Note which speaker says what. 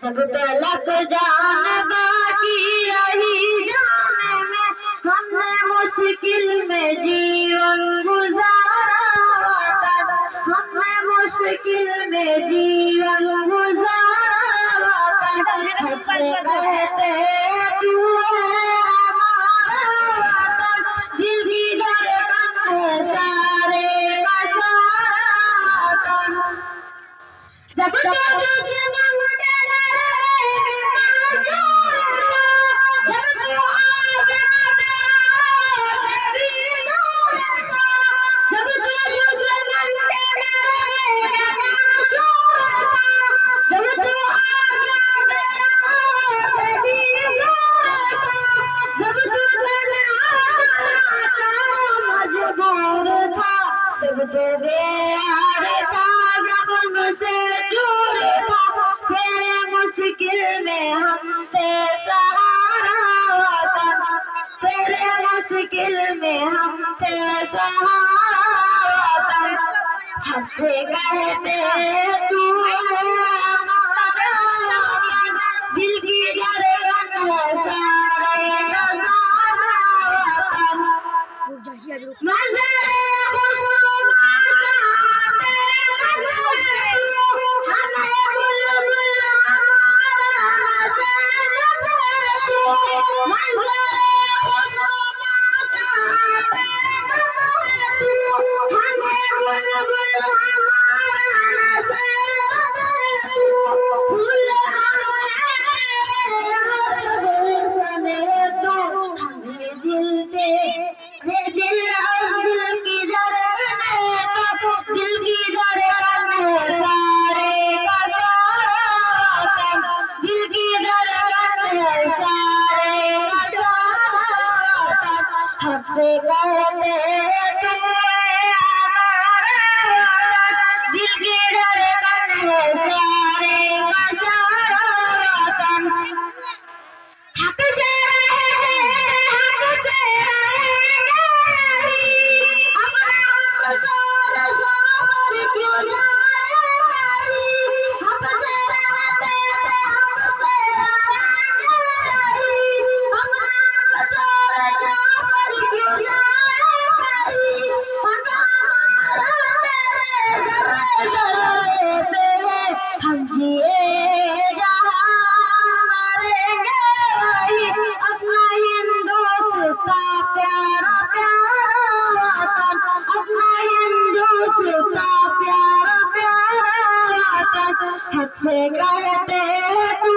Speaker 1: जब तलक जान बाकी रही जाने में हमने मुश्किल में जीवन गुजारा, हमने मुश्किल में जीवन गुजारा। कहते तू हमारा वतन, दिल की धड़कन है सारे का सारा। जब मुश्किल में हमसे सहारा वतन, तेरे मुश्किल में हमसे सहारा वतन। हमसे कहते तू दिल की धड़कन है सारे का सारा। हमसे कहते तू हमारा दिल की धड़कन है सारे का सारा वतन। हक से रहेंगे, हक से रहेंगे, अपना हक तोड़ जोर क्यों जाए नहीं। हक से रहते थे, हक से रहेंगे, अपना हक तोड़ जोर क्यों जाए नहीं। हम जिए जहाँ मरेंगे वही, अपना हिंदुस्तान प्यारा प्यारा वतन, अपना हिंदुस्तान प्यारा प्यारा वतन। हद से कहते तू